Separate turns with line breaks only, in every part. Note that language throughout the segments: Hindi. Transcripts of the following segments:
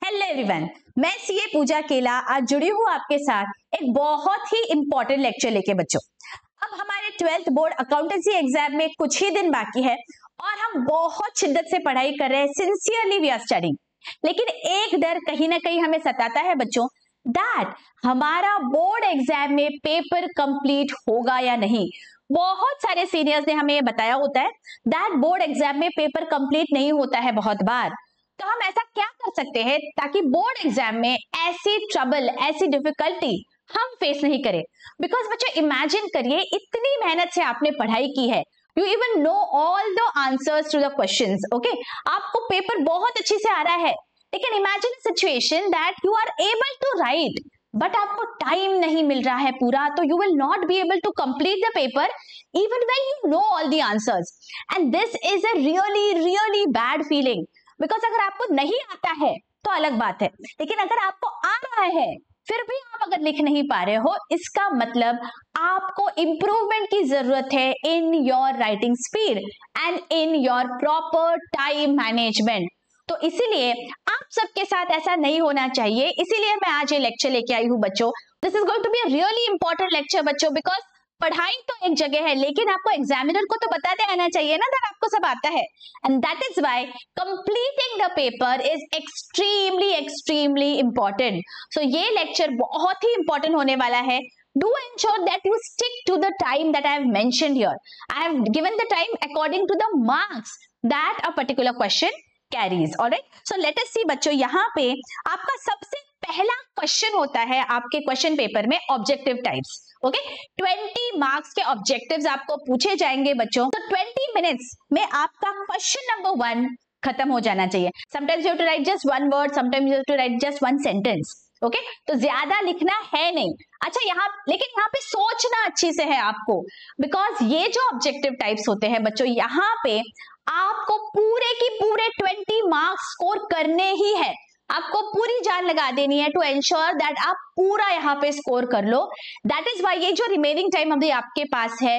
हेलो एवरीवन, मैं सीए पूजा केला आज जुड़ी हूँ आपके साथ एक बहुत ही इंपॉर्टेंट लेक्चर लेके बच्चों। अब हमारे 12th बोर्ड अकाउंटेंसी एग्जाम में कुछ ही दिन बाकी है और हम बहुत शिद्दत से पढ़ाई कर रहे हैं। सिंसियरली वी आर स्टडीइंग, लेकिन एक डर कहीं ना कहीं हमें सताता है बच्चों, दैट हमारा बोर्ड एग्जाम में पेपर कंप्लीट होगा या नहीं। बहुत सारे सीनियर्स ने हमें बताया होता है दैट बोर्ड एग्जाम में पेपर कंप्लीट नहीं होता है बहुत बार। तो हम ऐसा क्या कर सकते हैं ताकि बोर्ड एग्जाम में ऐसी ट्रबल, ऐसी डिफिकल्टी हम फेस नहीं करें। बिकॉज बच्चों इमेजिन करिए, इतनी मेहनत से आपने पढ़ाई की है, you even know all the answers to the questions, okay, आपको पेपर बहुत अच्छी से आ रहा है, लेकिन imagine situation that you are able to write but आपको टाइम नहीं मिल रहा है पूरा, तो you will not be able to complete the paper even when you know all the answers, and this is a really bad feeling. Because अगर आपको नहीं आता है तो अलग बात है, लेकिन अगर आपको आ रहा है फिर भी आप अगर लिख नहीं पा रहे हो, इसका मतलब आपको इंप्रूवमेंट की जरूरत है in your writing speed and in your proper time management. तो इसीलिए आप सबके साथ ऐसा नहीं होना चाहिए, इसीलिए मैं आज ये लेक्चर लेके आई हूँ बच्चों। This is going to be a really important lecture बच्चों, बिकॉज पढ़ाई तो एक जगह है, लेकिन आपको एग्जामिनर को तो बताते आना चाहिए ना दैट आपको सब आता है, and that is why completing the paper is extremely important. So ये लेक्चर बहुत ही इंपॉर्टेंट होने वाला है। Do ensure that you stick to the time that I have mentioned here. I have given the time according to the marks that a particular question carries. Alright? So let us see बच्चों, यहाँ पे आपका सबसे पहला क्वेश्चन होता है आपके क्वेश्चन पेपर में ऑब्जेक्टिव टाइप्स। ओके, 20 मार्क्स के ऑब्जेक्टिव्स आपको पूछे जाएंगे बच्चों। तो 20 मिनट्स में आपका क्वेश्चन नंबर 1 खत्म हो जाना चाहिए। Sometimes you have to write just one word, sometimes you have to write just one sentence. Okay, तो ज्यादा लिखना है नहीं। अच्छा, लेकिन यहाँ पे सोचना अच्छी से है आपको, बिकॉज ये जो ऑब्जेक्टिव टाइप्स होते हैं बच्चों, यहाँ पे आपको पूरे की पूरे 20 मार्क्स स्कोर करने ही है। आपको पूरी जान लगा देनी है टू एंश्योर दैट आप पूरा यहाँ पे स्कोर कर लो। दैट इज वाई ये जो रिमेनिंग टाइम अभी आपके पास है,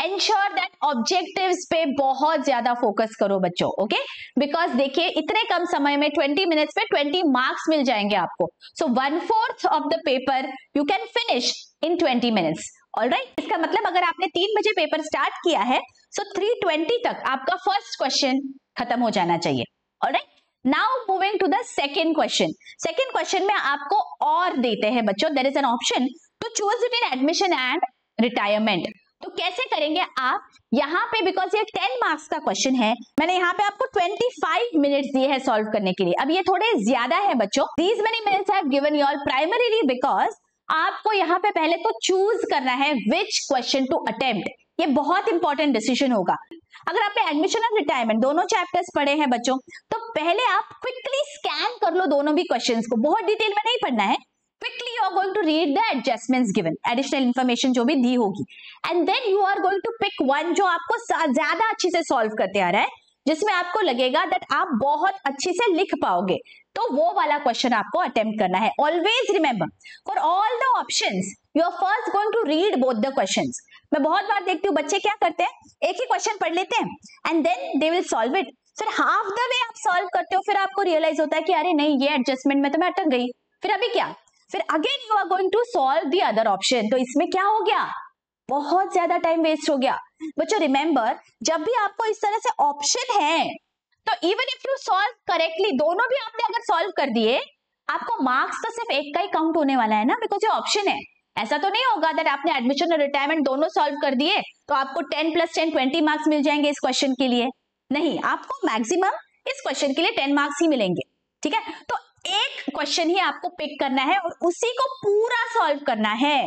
एंश्योर दैट ऑब्जेक्टिव्स पे बहुत ज्यादा फोकस करो बच्चों। ओके, बिकॉज देखिए इतने कम समय में 20 मिनट्स में 20 मार्क्स मिल जाएंगे आपको। सो 1/4 of the paper you can finish in 20 minutes. Alright, इसका मतलब अगर आपने 3 बजे पेपर स्टार्ट किया है, सो 3:20 तक आपका फर्स्ट क्वेश्चन खत्म हो जाना चाहिए। Alright, now moving to the second question. Second question में आपको और देते हैं बच्चों, there is an option to choose between admission and retirement. तो कैसे करेंगे आप यहाँ पे, बिकॉज ये 10 मार्क्स का क्वेश्चन है, मैंने यहाँ पे आपको 25 मिनट्स दिए हैं सॉल्व करने के लिए। अब ये थोड़े ज्यादा है बच्चों, these many minutes I have given you all primarily because आपको यहाँ पे पहले तो चूज करना है विच क्वेश्चन टू अटेम्प्ट। ये बहुत इंपॉर्टेंट डिसीजन होगा। अगर आपने एडमिशन और रिटायरमेंट दोनों चैप्टर्स पढ़े हैं बच्चों, तो पहले आप क्विकली स्कैन कर लो दोनों भी क्वेश्चंस को, बहुत डिटेल में नहीं पढ़ना है। Quickly you are going to read the adjustments given, additional information जो भी दी होगी, and then you are going to pick one जो आपको ज्यादा अच्छी से सॉल्व करते आ रहा है, जिसमें आपको लगेगा दैट आप बहुत अच्छे से लिख पाओगे, तो वो वाला क्वेश्चन आपको अटेम्प्ट करना है। Always remember, for all the options you are first going to read both the questions. मैं बहुत बार देखती हूँ बच्चे क्या करते हैं, एक ही क्वेश्चन पढ़ लेते हैं and then they will solve it. फिर हाफ द वे आप सॉल्व करते हो, फिर आपको रियलाइज होता है कि अरे नहीं, ये एडजस्टमेंट में तो मैं अटक गई, फिर अभी क्या, फिर again you are going to solve the other option. तो इसमें क्या हो गया, बहुत ज्यादा टाइम वेस्ट हो गया। बच्चों रिमेंबर, जब भी आपको इस तरह से ऑप्शन है, तो even if you solve correctly, दोनों भी आपने अगर सॉल्व कर दिए, आपको मार्क्स तो सिर्फ एक का ही काउंट होने वाला है ना, बिकॉज ये ऑप्शन है। ऐसा तो नहीं होगा दैट आपने एडमिशन और रिटायरमेंट दोनों सॉल्व कर दिए तो आपको 10 + 10 20 मार्क्स मिल जाएंगे इस क्वेश्चन के लिए। नहीं, आपको मैक्सिमम इस क्वेश्चन के लिए 10 मार्क्स ही मिलेंगे। ठीक है, तो एक क्वेश्चन ही आपको पिक करना है और उसी को पूरा सॉल्व करना है।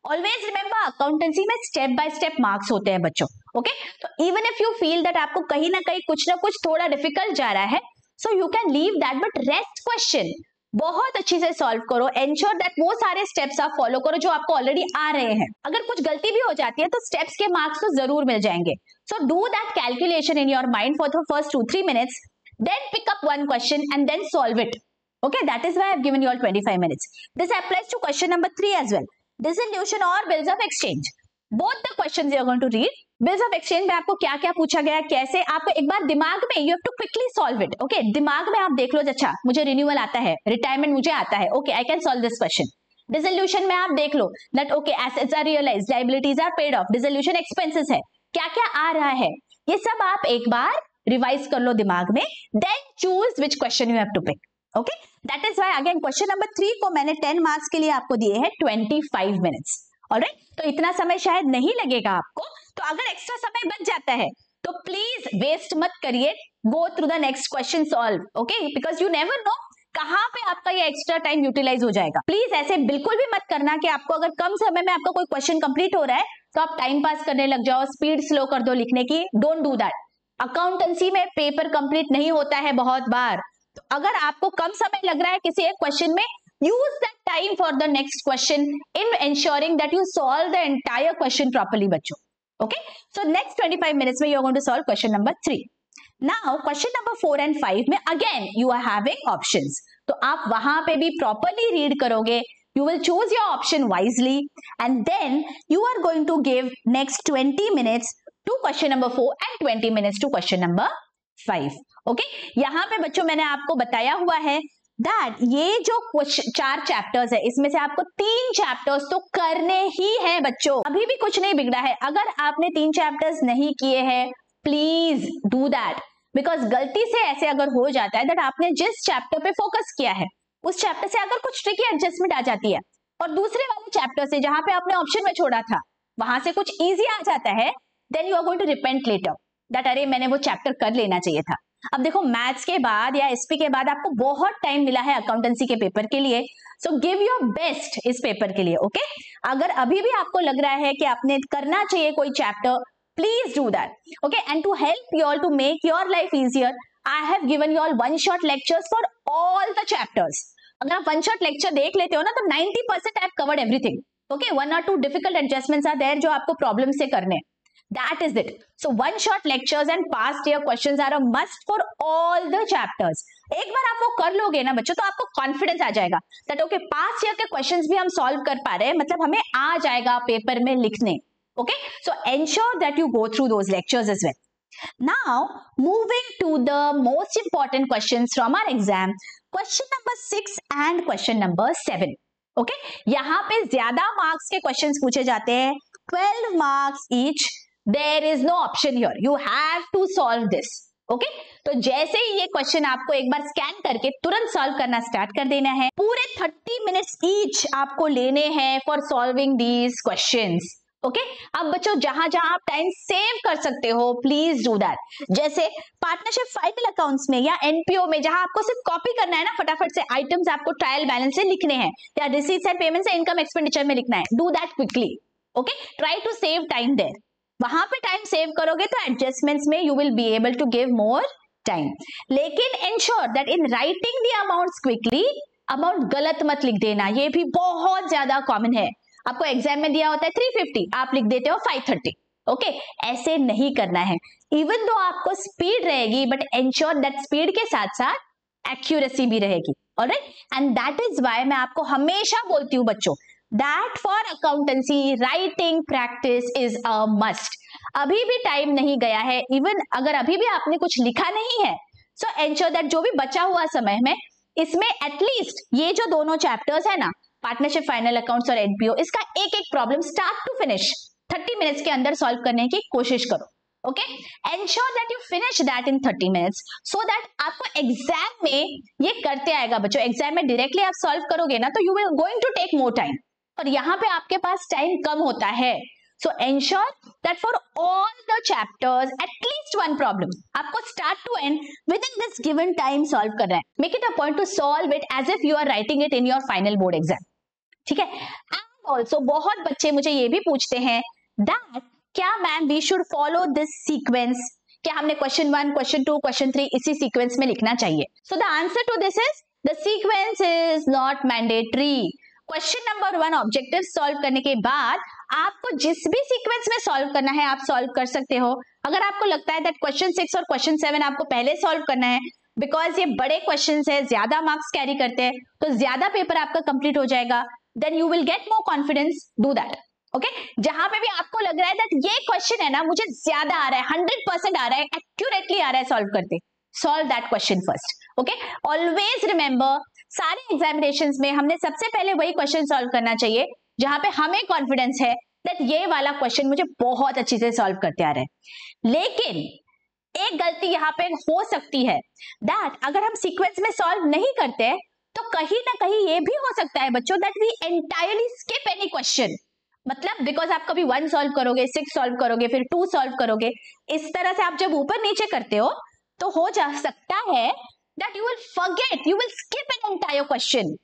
ऑलवेज रिमेंबर, अकाउंटेंसी में स्टेप बाय स्टेप मार्क्स होते हैं बच्चों। ओके, तो even if you feel that आपको कहीं ना कहीं कुछ ना कुछ थोड़ा डिफिकल्ट जा रहा है, so you can leave that, but rest question बहुत अच्छी से सॉल्व करो। एंश्योर दैट वो सारे स्टेप्स आप फॉलो करो जो आपको ऑलरेडी आ रहे हैं। अगर कुछ गलती भी हो जाती है तो स्टेप्स के मार्क्स तो जरूर मिल जाएंगे। So do that calculation in your mind for the first 2-3 minutes, then pick up one question and then solve it. Okay, that is why I have given you all 25 minutes. This applies to question number 3 as well. Dissolution or bills of exchange. both the questions you are going to read. Bills of exchange में आपको क्या क्या पूछा गया, कैसे, आपको एक बार दिमाग में you have to quickly solve it. Okay, दिमाग में आप देख लो, अच्छा मुझे रिन्यूअल आता है, रिटायरमेंट मुझे आता है, okay, I can solve this question. Dissolution में आप देख लो that okay, assets are realized, liabilities are paid off, dissolution expenses है, क्या क्या आ रहा है, ये सब आप एक बार रिवाइज कर लो दिमाग में, then choose which question you have to pick. Okay, that is why again question number 3 को मैंने 10 मार्क्स के लिए आपको दिए हैं 25 मिनट्स. ऑलराइट, तो इतना समय शायद नहीं लगेगा आपको, तो अगर एक्स्ट्रा समय बच जाता है तो प्लीज वेस्ट मत करिए, go through the next question solve. Okay, because you never know कहां पे आपका ये एक्स्ट्रा टाइम यूटिलाइज हो जाएगा. प्लीज ऐसे बिल्कुल भी मत करना कि आपको अगर कम समय में आपका कोई क्वेश्चन कंप्लीट हो रहा है तो आप टाइम पास करने लग जाओ, स्पीड स्लो कर दो लिखने की. Don't do that. अकाउंटेंसी में पेपर कंप्लीट नहीं होता है बहुत बार, तो अगर आपको कम समय लग रहा है किसी एक क्वेश्चन में, use that time for the next question in ensuring that you solve the entire question properly बच्चों. Okay, so next 25 minutes में you are going to solve question number 3. Now question number 4 and 5 में again you are having options, तो आप वहां पे भी properly read करोगे. You will choose your option wisely and then you are going to give next 20 minutes to question number 4 and 20 minutes to question number 5. Okay, यहाँ पे बच्चों मैंने आपको बताया हुआ है that ये जो 4 चैप्टर्स है इसमें से आपको 3 चैप्टर्स तो करने ही हैं बच्चों. अभी भी कुछ नहीं बिगड़ा है. अगर आपने 3 चैप्टर्स नहीं किए हैं प्लीज डू दैट, बिकॉज गलती से ऐसे अगर हो जाता है दैट आपने जिस चैप्टर पे फोकस किया है उस चैप्टर से अगर कुछ ट्रिकी एडजस्टमेंट आ जाती है और दूसरे वाले चैप्टर से जहां पे आपने ऑप्शन में छोड़ा था वहां से कुछ इजी आ जाता है, then you are going to repent later that अरे मैंने वो चैप्टर कर लेना चाहिए था. अब देखो मैथ्स के बाद या एसपी के बाद आपको बहुत टाइम मिला है अकाउंटेंसी के पेपर के लिए, सो गिव योर बेस्ट इस पेपर के लिए. ओके, अगर अभी भी आपको लग रहा है कि आपने करना चाहिए कोई chapter, please do that. Okay, and to help you all to make your life easier I have given you all one shot lectures for all the chapters. अगर आप वन शॉट लेक्चर देख लेते हो ना तो 90% I have covered everything. Okay, 1 or 2 difficult adjustments are there जो आपको प्रॉब्लम से करने. That is it. So one shot lectures and past year questions are a must for all the chapters. एक बार आप वो कर लोगे ना बच्चों तो आपको कॉन्फिडेंस आ जाएगा that okay, past year के questions भी हम सॉल्व कर पा रहे हैं, मतलब हमें आ जाएगा पेपर में लिखने. Okay, so ensure that you go through those lectures as well. Now moving to the most important questions from our exam, question number 6 and question number 7. Okay, यहाँ पे ज्यादा मार्क्स के क्वेश्चंस पूछे जाते हैं, 12 marks each. There is no option here. You have to solve this. Okay? तो जैसे ही ये क्वेश्चन आपको एक बार स्कैन करके तुरंत सॉल्व करना स्टार्ट कर देना है. पूरे 30 मिनट्स ईच आपको लेने हैं for solving these questions. Okay, अब बच्चों जहां जहां आप टाइम सेव कर सकते हो प्लीज डू दैट. जैसे पार्टनरशिप फाइनल अकाउंट्स में या एनपीओ में जहां आपको सिर्फ कॉपी करना है ना, फटाफट से आइटम्स आपको ट्रायल बैलेंस से लिखने हैं या रिसीट्स एंड पेमेंट्स से इनकम एक्सपेंडिचर में लिखना है, do that quickly. Okay, try to save time there. वहां पे टाइम सेव करोगे तो एडजस्टमेंट्स में you will be able to give more time. लेकिन ensure that in writing the amounts quickly, amount गलत मत लिख देना, ये भी बहुत ज्यादा कॉमन है. आपको एग्जाम में दिया होता है 350, आप लिख देते हो 530. ओके, ऐसे नहीं करना है. इवन दो आपको स्पीड रहेगी बट एंश्योर दैट स्पीड के साथ साथ एक्यूरेसी भी रहेगी. Alright, and that is why मैं आपको हमेशा बोलती हूँ बच्चों that for accountancy writing practice is a must. अभी भी टाइम नहीं गया है, इवन अगर अभी भी आपने कुछ लिखा नहीं है, so ensure that जो भी बचा हुआ समय में इसमें एटलीस्ट ये जो दोनों चैप्टर्स है ना, पार्टनरशिप फाइनल अकाउंट्स और एनपीओ, इसका एक एक problem start to finish 30 minutes के अंदर सॉल्व करने की कोशिश करो. Okay, ensure that you finish that in 30 minutes so that आपको एग्जाम में ये करते आएगा बच्चों. एग्जाम में डायरेक्टली आप सॉल्व करोगे ना तो you will going to take more time, और यहाँ पे आपके पास टाइम कम होता है. So ensure that for all the chapters at least one problem आपको start to end with in this given time solve करना है. Make it a point to solve it as if you are writing it in your final board exam. ठीक है, एंड ऑल्सो बहुत बच्चे मुझे ये भी पूछते हैं दैट क्या ma'am we should follow this sequence, क्या हमने क्वेश्चन 1, क्वेश्चन 2, क्वेश्चन 3 इसी सीक्वेंस में लिखना चाहिए. So the answer to this is the sequence is not mandatory. Question number 1 objective solve करने के बाद आपको जिस भी सीक्वेंस में सॉल्व करना है आप सॉल्व कर सकते हो. अगर आपको लगता है दैट क्वेश्चन 6 और क्वेश्चन 7 आपको पहले सॉल्व करना है बिकॉज ये बड़े क्वेश्चंस है, ज्यादा मार्क्स कैरी करते हैं, तो ज्यादा पेपर आपका कंप्लीट हो जाएगा, then you will get more confidence, do that. Okay जहां पे भी आपको लग रहा है दैट ये क्वेश्चन है ना मुझे ज्यादा आ रहा है, 100% आ रहा है, एक्यूरेटली आ रहा है सॉल्व करते, solve that question first. Okay always remember, सारे एग्जामिनेशंस में हमने सबसे पहले वही क्वेश्चन सॉल्व करना चाहिए जहां पे हमें कॉन्फिडेंस है दैट ये वाला क्वेश्चन मुझे बहुत अच्छी से सॉल्व करते आ रहे हैं। लेकिन एक गलती यहाँ पे हो सकती है दैट अगर हम सीक्वेंस में सॉल्व नहीं करते तो कहीं ना कहीं ये भी हो सकता है बच्चों that we entirely skip any question. मतलब बिकॉज आप कभी 1 सॉल्व करोगे, 6 सॉल्व करोगे, फिर 2 सॉल्व करोगे, इस तरह से आप जब ऊपर नीचे करते हो तो हो जा सकता है that you will forget, you will skip an entire question.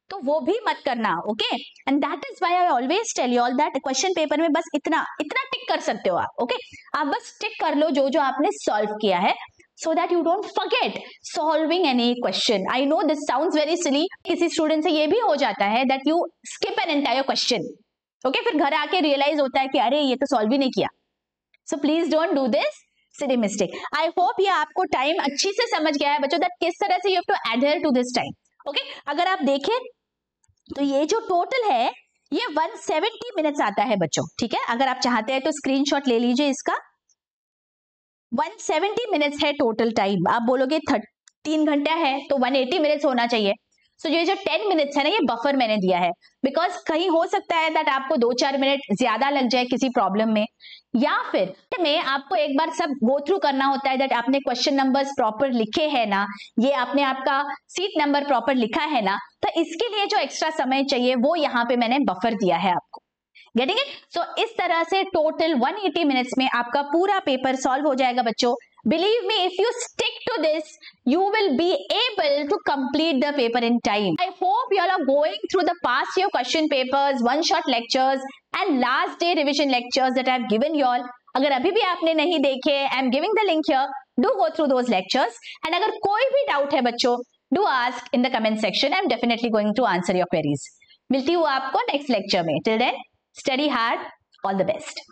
तो वो भी मत करना। Okay and that is why I always tell you all that question paper में बस इतना टिक कर सकते हो आप। ओके आप बस टिक कर लो जो जो आपने सॉल्व किया है, so that you don't forget solving any question. I know this sounds very silly, किसी स्टूडेंट से ये भी हो जाता है that you skip an entire question. Okay, फिर घर आके रियलाइज होता है कि अरे ये तो सॉल्व ही नहीं किया। So please don't do this silly mistake. I hope ये आपको टाइम अच्छी से समझ गया है बच्चों, that किस तरह से you have to adhere to this time. Okay, अगर आप देखें तो ये जो टोटल है ये 170 मिनट्स आता है बच्चों। ठीक है, अगर आप चाहते हैं तो स्क्रीनशॉट ले लीजिए इसका। 170 मिनट्स है टोटल टाइम। आप बोलोगे 3 घंटा है तो 180 मिनट्स होना चाहिए। सो ये जो 10 मिनट्स है ना ये बफर मैंने दिया है, बिकॉज कहीं हो सकता है दैट आपको 2-4 मिनट ज्यादा लग जाए किसी प्रॉब्लम में, या फिर में आपको एक बार सब गो थ्रू करना होता है दैट आपने क्वेश्चन नंबर्स प्रॉपर लिखे हैं ना, ये आपने आपका सीट नंबर प्रॉपर लिखा है ना, तो इसके लिए जो एक्स्ट्रा समय चाहिए वो यहाँ पे मैंने बफर दिया है आपको। Getting it? सो इस तरह से टोटल 180 मिनट्स में आपका पूरा पेपर सॉल्व हो जाएगा बच्चों। Believe me, if you stick to this, you will be able to complete the paper in time. I hope you all are going through the past year question papers, one-shot lectures and last day revision lectures that I have given you all. अगर अभी भी आपने नहीं देखे, I am giving the link here. Do go through those lectures. And अगर कोई भी डाउट है बच्चों, do ask in the comment section. I am definitely going to answer your queries. मिलती हूँ आपको नेक्स्ट लेक्चर में। Till then, study hard. All the best.